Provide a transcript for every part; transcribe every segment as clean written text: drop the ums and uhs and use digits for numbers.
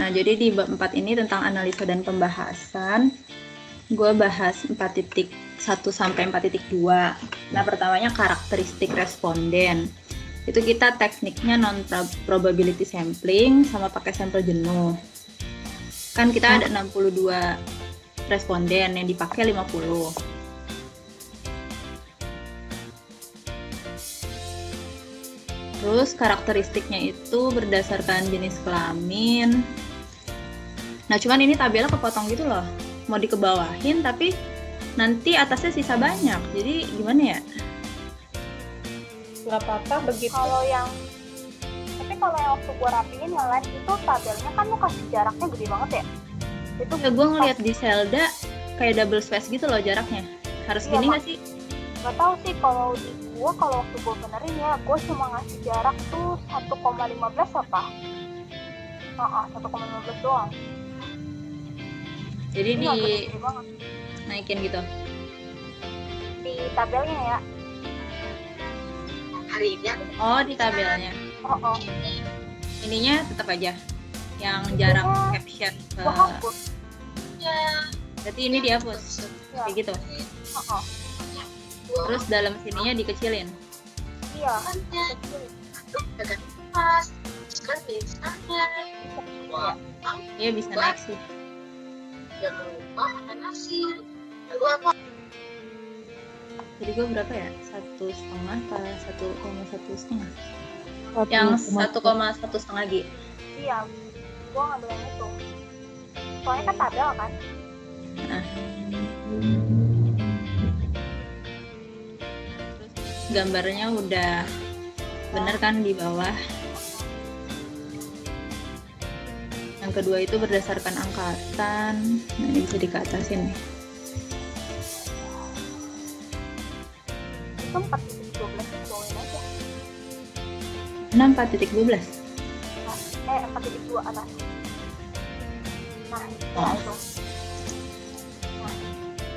Nah, jadi di bab 4 ini tentang analisa dan pembahasan, gue bahas 4.1 sampai 4.2. Nah, pertamanya karakteristik responden. Itu kita tekniknya non-probability sampling sama pakai sampel jenuh. Kan kita ada 62 responden, yang dipakai 50. Terus karakteristiknya itu berdasarkan jenis kelamin. Nah, cuman ini tabelnya kepotong gitu loh. Mau dikebawahin tapi nanti atasnya sisa banyak. Jadi gimana ya? Gak apa-apa begitu. Tapi kalau yang waktu gue rapiin yang lain itu tabelnya kan lu kasih jaraknya gede banget ya. Itu ya, gue ngeliat di Zelda kayak double space gitu loh jaraknya. Harus gini nggak sih? Gak tau sih kalau di gue, kalau waktu gue benerin ya, gue cuma ngasih jarak tuh 1,15 apa? 1,15 doang. Jadi di naikin gitu. Di tabelnya ya. Hari ini Oh, di tabelnya. Ininya tetap aja yang jarak caption ke. Ya. Berarti ini dihapus. Kayak gitu. Terus dalam sininya dikecilin. Iya. Iya bisa naik sih. Jadi gue berapa ya? 1,5 apa 1,1,5? Yang 1,1,5 G. Iya, gue ngambil yang itu. Soalnya kan tabel kan. Nah. Gambarnya udah bener kan di bawah. Yang kedua itu berdasarkan angkatan. Nah, ini bisa dikeatasin nih. Itu 4.12 bawain aja. 4.12. 4.2 atas. Nah, itu.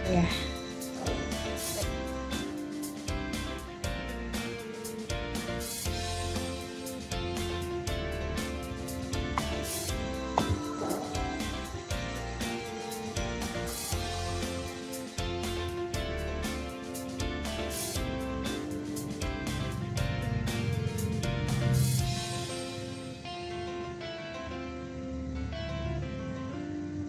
Ya.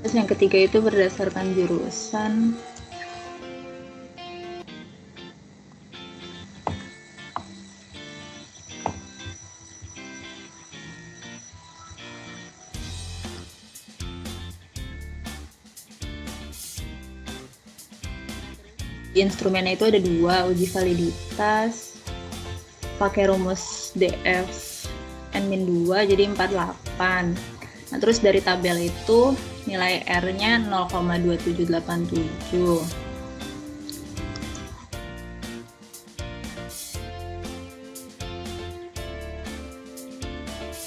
Terus yang ketiga itu berdasarkan jurusan. Di instrumennya itu ada 2, uji validitas pakai rumus DF N-2 jadi 48. Nah, terus dari tabel itu nilai R-nya 0,2787.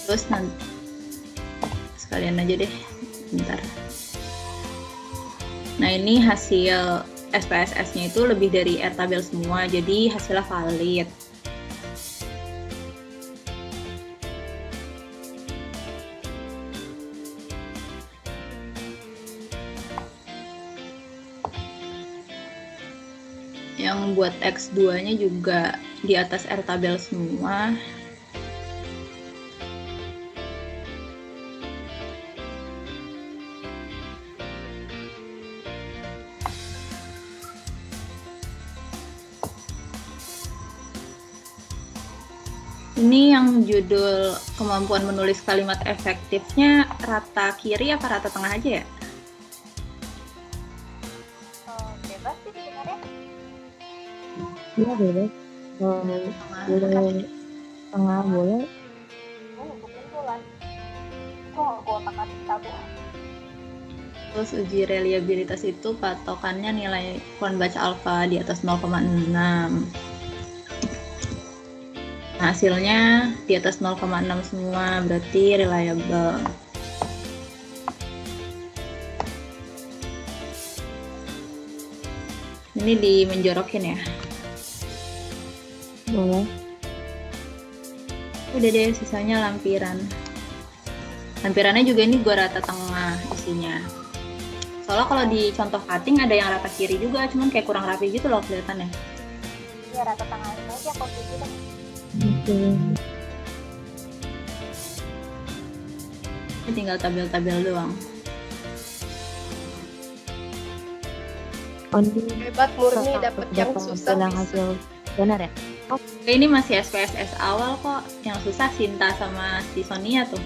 Terus nanti sekalian aja deh, bentar. Nah, ini hasil SPSS-nya itu lebih dari R tabel semua, jadi hasilnya valid. Yang buat X2-nya juga di atas R tabel semua. Ini yang judul kemampuan menulis kalimat efektifnya rata kiri apa rata tengah aja ya? Bebas sih sebenarnya. Iya bebas. Boleh tengah boleh. Kebetulan. Gue otak-atik tabel. Terus uji reliabilitas itu patokannya nilai kurang baca alfa di atas 0,6. Nah, hasilnya di atas 0,6 semua, berarti reliable. Ini dimenjorokin ya? Boleh. Udah deh, sisanya lampiran. Lampirannya juga ini gue rata tengah isinya. Soalnya kalau di contoh cutting ada yang rata kiri juga, cuman kayak kurang rapi gitu loh kelihatannya. Ya rata tangan aja kalau gitu deh. Oke. Ini tinggal tabel-tabel doang. Oh, ini Hebat Murni dapet yang dapat susah bilang bisa. hasil benar ya? Ini masih SPSS awal kok, yang susah Sinta sama si Sonia tuh.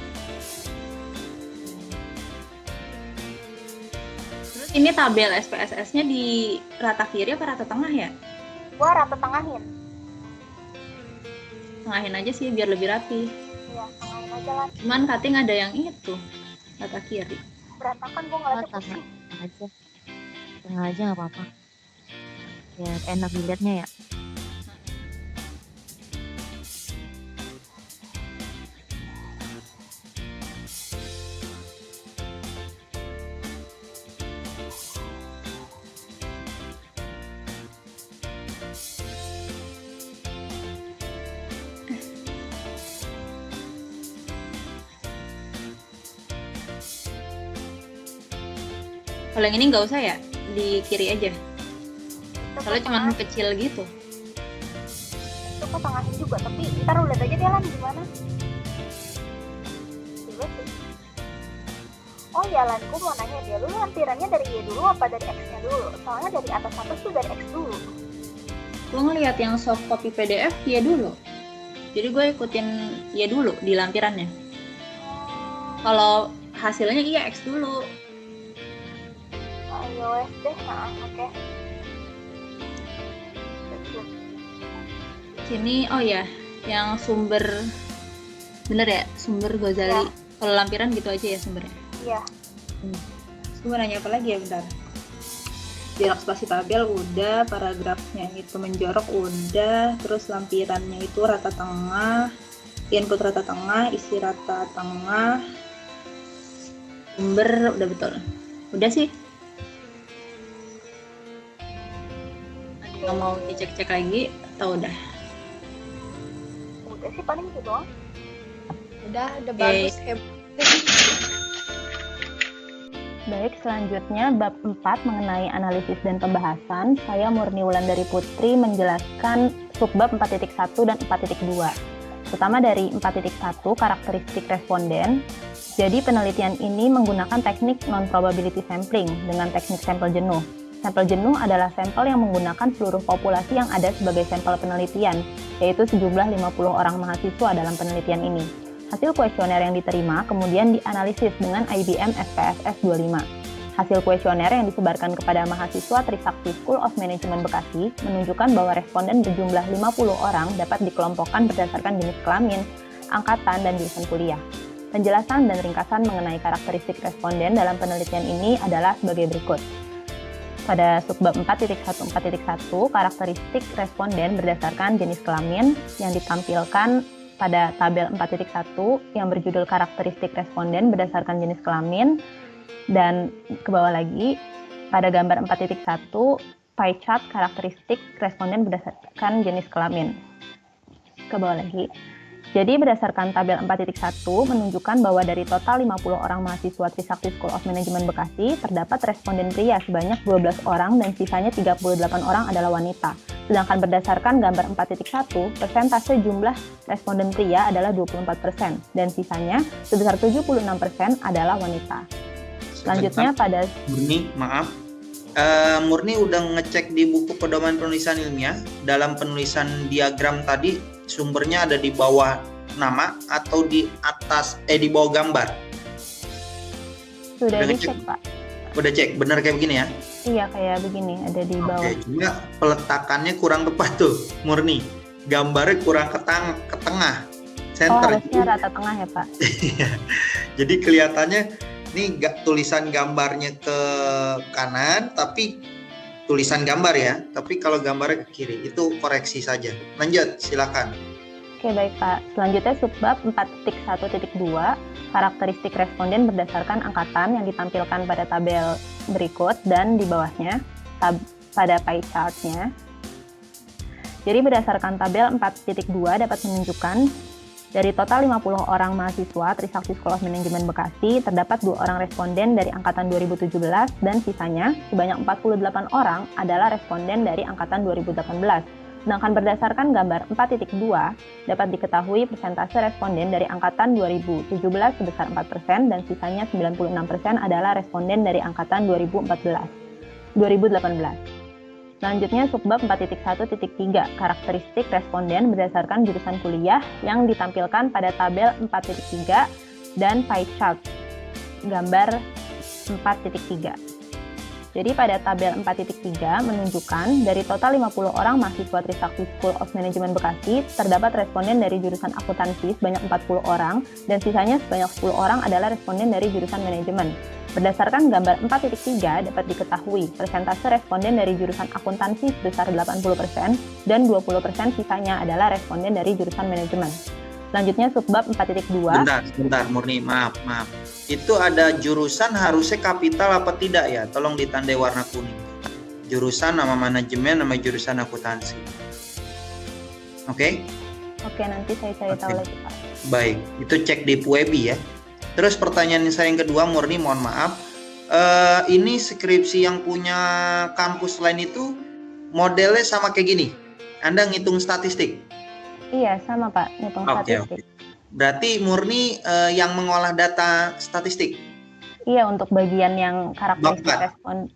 Terus ini tabel SPSS-nya di rata kiri apa rata tengah ya? Gua rata tengahin. Tengahin aja sih biar lebih rapi. Iya, tengahin aja lah. Cuman cutting ada yang itu, rata kiri. Berantakan gua ngeliatnya Oh, pusing. Tengah aja. Tengah aja nggak apa-apa. Ya enak dilihatnya ya. Kalau yang ini nggak usah ya, di kiri aja. Itu Soalnya cuma kecil gitu. itu kok tengahin juga, tapi ntar lu lihat aja deh Lan gimana. Coba sih. Oh ya Lan, gue mau nanya dia, lu lampirannya dari Y dulu apa dari X-nya dulu? Soalnya dari atas atas tuh dari X dulu. Gue ngeliat yang soft copy PDF ya dulu. Jadi gue ikutin ya dulu di lampirannya. Kalau hasilnya iya X dulu. iOS deh, nah oke. Sini oh ya, yang sumber bener ya, sumber Ghazali. Kalau lampiran gitu aja ya sumbernya. Iya. Gue mau nanya apa lagi ya, bentar. Jarak spasi tabel udah, paragrafnya itu menjorok udah, terus lampirannya itu rata tengah, input rata tengah, isi rata tengah, sumber udah betul. Udah sih. Ada yang mau dicek-cek lagi atau udah? Udah sih paling gitu doang. Udah bagus, hebat. Baik, selanjutnya bab 4 mengenai analisis dan pembahasan. Saya Murni Wulandari Putri menjelaskan subbab 4.1 dan 4.2. Pertama dari 4.1 karakteristik responden. Jadi penelitian ini menggunakan teknik non-probability sampling dengan teknik sampel jenuh. Sampel jenuh adalah sampel yang menggunakan seluruh populasi yang ada sebagai sampel penelitian, yaitu sejumlah 50 orang mahasiswa dalam penelitian ini. Hasil kuesioner yang diterima kemudian dianalisis dengan IBM SPSS 25. Hasil kuesioner yang disebarkan kepada mahasiswa Trisakti School of Management Bekasi menunjukkan bahwa responden berjumlah 50 orang dapat dikelompokkan berdasarkan jenis kelamin, angkatan, dan jurusan kuliah. Penjelasan dan ringkasan mengenai karakteristik responden dalam penelitian ini adalah sebagai berikut. Pada subbab 4.1.4.1, karakteristik responden berdasarkan jenis kelamin yang ditampilkan pada tabel 4.1 yang berjudul karakteristik responden berdasarkan jenis kelamin, dan ke bawah lagi pada gambar 4.1 pie chart karakteristik responden berdasarkan jenis kelamin. Ke bawah lagi. Jadi berdasarkan tabel 4.1 menunjukkan bahwa dari total 50 orang mahasiswa Trisakti School of Management Bekasi terdapat responden pria sebanyak 12 orang dan sisanya 38 orang adalah wanita. Sedangkan berdasarkan gambar 4.1, persentase jumlah responden pria adalah 24% dan sisanya sebesar 76% adalah wanita. Selanjutnya pada Murni, maaf. Murni udah ngecek di buku pedoman penulisan ilmiah, dalam penulisan diagram tadi sumbernya ada di bawah nama atau di atas di bawah gambar. sudah Udah dicek, Pak. Udah cek, benar kayak begini ya? Iya, kayak begini, ada di bawah. Oke, cuma peletakannya kurang tepat tuh, Murni. Gambarnya kurang ke tengah. Oh, Center. harusnya rata tengah ya, Pak. Jadi kelihatannya nih tulisan gambarnya ke kanan, tapi tulisan gambar ya. Tapi kalau gambarnya ke kiri, itu koreksi saja. Lanjut, silakan. Oke, baik Pak. Selanjutnya subbab 4.1.2, karakteristik responden berdasarkan angkatan yang ditampilkan pada tabel berikut dan di bawahnya pada pie chart-nya. Jadi berdasarkan tabel 4.2 dapat menunjukkan Dari total 50 orang mahasiswa Trisakti School of Management Bekasi, terdapat 2 orang responden dari angkatan 2017 dan sisanya sebanyak 48 orang adalah responden dari angkatan 2018. Sedangkan berdasarkan gambar 4.2, dapat diketahui persentase responden dari angkatan 2017 sebesar 4% dan sisanya 96% adalah responden dari angkatan 2018. Selanjutnya subbab 4.1.3, karakteristik responden berdasarkan jurusan kuliah yang ditampilkan pada tabel 4.3 dan pie chart gambar 4.3. Jadi pada tabel 4.3 menunjukkan dari total 50 orang mahasiswa Trisakti School of Management Bekasi, terdapat responden dari jurusan akuntansi sebanyak 40 orang dan sisanya sebanyak 10 orang adalah responden dari jurusan manajemen. Berdasarkan gambar 4.3 dapat diketahui persentase responden dari jurusan akuntansi sebesar 80% dan 20% sisanya adalah responden dari jurusan manajemen. Selanjutnya subbab 4.2. Bentar Murni, maaf. Itu ada jurusan harusnya kapital apa tidak ya? Tolong ditandai warna kuning. Jurusan, nama manajemen, nama jurusan akuntansi. Oke? Oke, nanti saya cari tahu lagi, Pak. Baik, itu cek di Puebi ya. Terus pertanyaan saya yang kedua, Murni, mohon maaf. Ini skripsi yang punya kampus lain itu modelnya sama kayak gini. Anda ngitung statistik? Iya, sama Pak, ngitung statistik. Berarti Murni yang mengolah data statistik? Iya, untuk bagian yang karakteristik respon.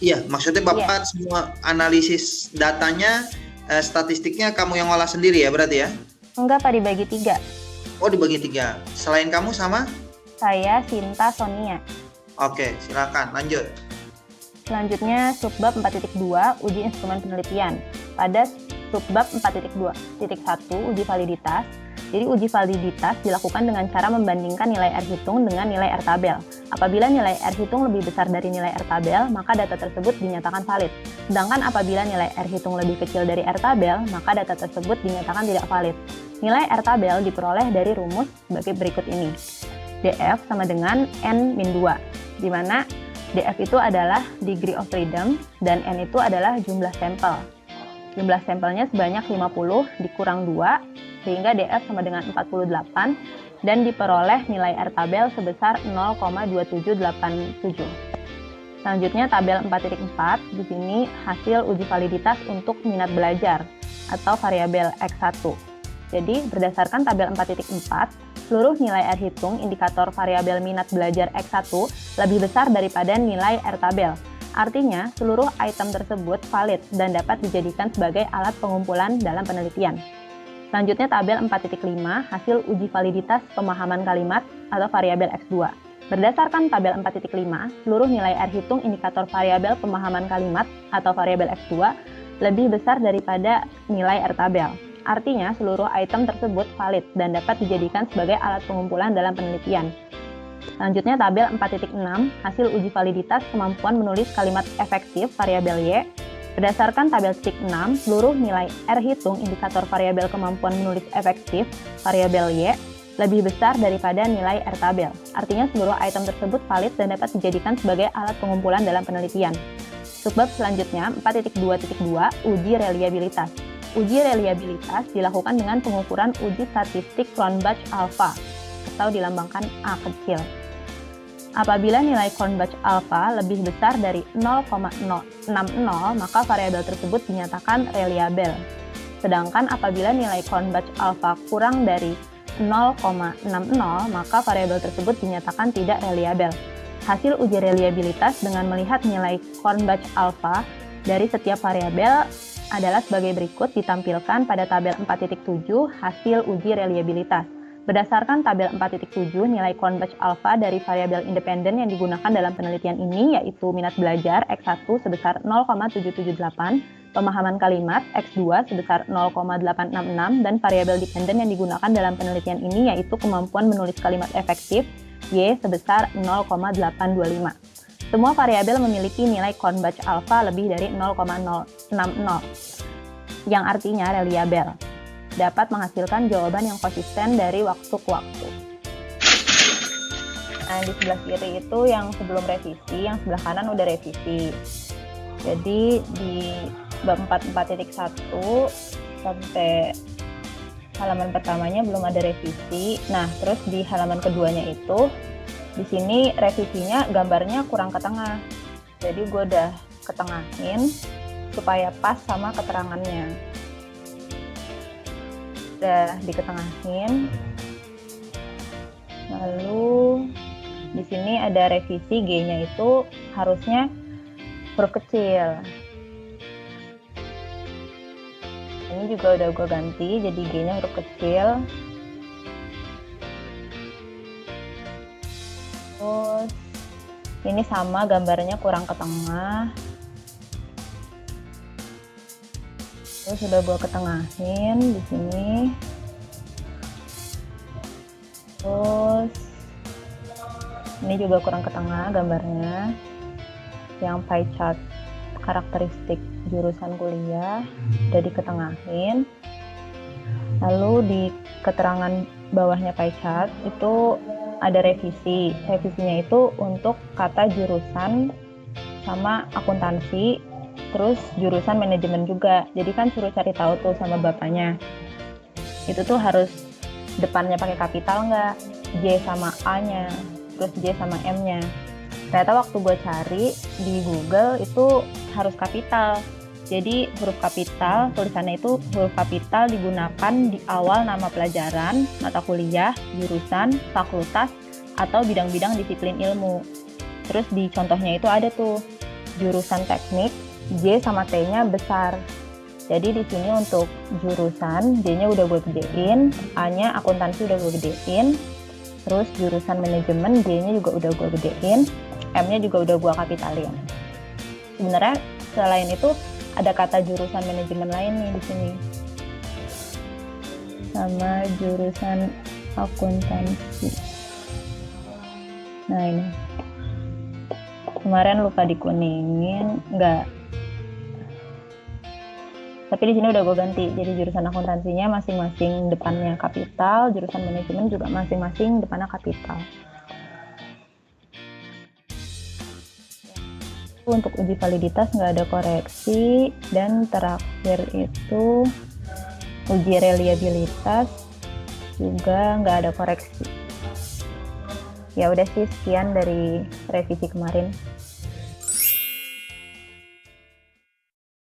Iya, maksudnya Bapak semua analisis datanya, statistiknya kamu yang olah sendiri ya berarti ya? Enggak Pak, dibagi 3. Oh, dibagi 3. Selain kamu sama? Saya Sinta Sonia. Oke, silakan lanjut. Selanjutnya subbab 4.2, uji instrumen penelitian. Pada subbab 4.2.1, uji validitas. Jadi uji validitas dilakukan dengan cara membandingkan nilai R hitung dengan nilai R tabel. Apabila nilai R hitung lebih besar dari nilai R tabel, maka data tersebut dinyatakan valid. Sedangkan apabila nilai R hitung lebih kecil dari R tabel, maka data tersebut dinyatakan tidak valid. Nilai R tabel diperoleh dari rumus sebagai berikut ini. DF sama dengan N-2, di mana DF itu adalah degree of freedom dan N itu adalah jumlah sampel. Jumlah sampelnya sebanyak 50 dikurang 2, sehingga DF sama dengan 48, dan diperoleh nilai R tabel sebesar 0,2787. Selanjutnya tabel 4.4, di sini hasil uji validitas untuk minat belajar atau variabel X1. Jadi berdasarkan tabel 4.4, seluruh nilai R hitung indikator variabel minat belajar X1 lebih besar daripada nilai R tabel. Artinya, seluruh item tersebut valid dan dapat dijadikan sebagai alat pengumpulan dalam penelitian. Selanjutnya tabel 4.5, hasil uji validitas pemahaman kalimat atau variabel X2. Berdasarkan tabel 4.5, seluruh nilai R hitung indikator variabel pemahaman kalimat atau variabel X2 lebih besar daripada nilai R tabel. Artinya, seluruh item tersebut valid dan dapat dijadikan sebagai alat pengumpulan dalam penelitian. Selanjutnya tabel 4.6, hasil uji validitas kemampuan menulis kalimat efektif variabel Y. Berdasarkan tabel 6, seluruh nilai R hitung indikator variabel kemampuan menulis efektif variabel Y lebih besar daripada nilai R tabel. Artinya seluruh item tersebut valid dan dapat dijadikan sebagai alat pengumpulan dalam penelitian. Subbab selanjutnya 4.2.2, uji reliabilitas. Uji reliabilitas dilakukan dengan pengukuran uji statistik Cronbach alpha atau dilambangkan A kecil. Apabila nilai Cronbach alpha lebih besar dari 0,060, maka variabel tersebut dinyatakan reliable. Sedangkan apabila nilai Cronbach alpha kurang dari 0,60, maka variabel tersebut dinyatakan tidak reliable. Hasil uji reliabilitas dengan melihat nilai Cronbach alpha dari setiap variabel adalah sebagai berikut, ditampilkan pada tabel 4.7 hasil uji reliabilitas. Berdasarkan tabel 4.7, nilai Cronbach alpha dari variabel independen yang digunakan dalam penelitian ini yaitu minat belajar X1 sebesar 0,778, pemahaman kalimat X2 sebesar 0,866, dan variabel dependen yang digunakan dalam penelitian ini yaitu kemampuan menulis kalimat efektif Y sebesar 0,825. Semua variabel memiliki nilai Cronbach alpha lebih dari 0,060, yang artinya reliable. Dapat menghasilkan jawaban yang konsisten dari waktu ke waktu. Nah, di sebelah kiri itu yang sebelum revisi, yang sebelah kanan udah revisi. Jadi di bab 4.1 sampai halaman pertamanya belum ada revisi. Nah, terus di halaman keduanya itu, di sini revisinya gambarnya kurang ke tengah. Jadi gue udah ketengahin supaya pas sama keterangannya. Udah diketengahin. Lalu di sini ada revisi G-nya itu harusnya huruf kecil. Ini juga udah gue ganti jadi G-nya huruf kecil. Terus ini sama gambarnya kurang ke tengah. Terus sudah gue ketengahin di sini. Terus ini juga kurang ke tengah gambarnya. Yang pie chart karakteristik jurusan kuliah udah diketengahin. Lalu di keterangan bawahnya pie chart itu ada revisi. Revisinya itu untuk kata jurusan sama akuntansi, terus jurusan manajemen juga. Jadi kan suruh cari tahu tuh sama bapaknya. Itu tuh harus depannya pakai kapital nggak? J sama A-nya, terus J sama M-nya. Ternyata waktu gue cari di Google itu harus kapital. Jadi huruf kapital, tulisannya itu huruf kapital digunakan di awal nama pelajaran, mata kuliah, jurusan, fakultas, atau bidang-bidang disiplin ilmu. Terus di contohnya itu ada tuh jurusan teknik, J sama T-nya besar. Jadi di sini untuk jurusan, J-nya udah gue gedein, A-nya akuntansi udah gue gedein, terus jurusan manajemen, J-nya juga udah gue gedein, M-nya juga udah gue kapitalin. Sebenarnya selain itu ada kata jurusan manajemen lain nih di sini, sama jurusan akuntansi. Nah ini kemarin lupa dikuningin, enggak. Tapi di sini udah gue ganti. Jadi jurusan akuntansinya masing-masing depannya kapital, jurusan manajemen juga masing-masing depannya kapital. Untuk uji validitas nggak ada koreksi, dan terakhir itu uji reliabilitas juga nggak ada koreksi. Ya udah sih, sekian dari revisi kemarin.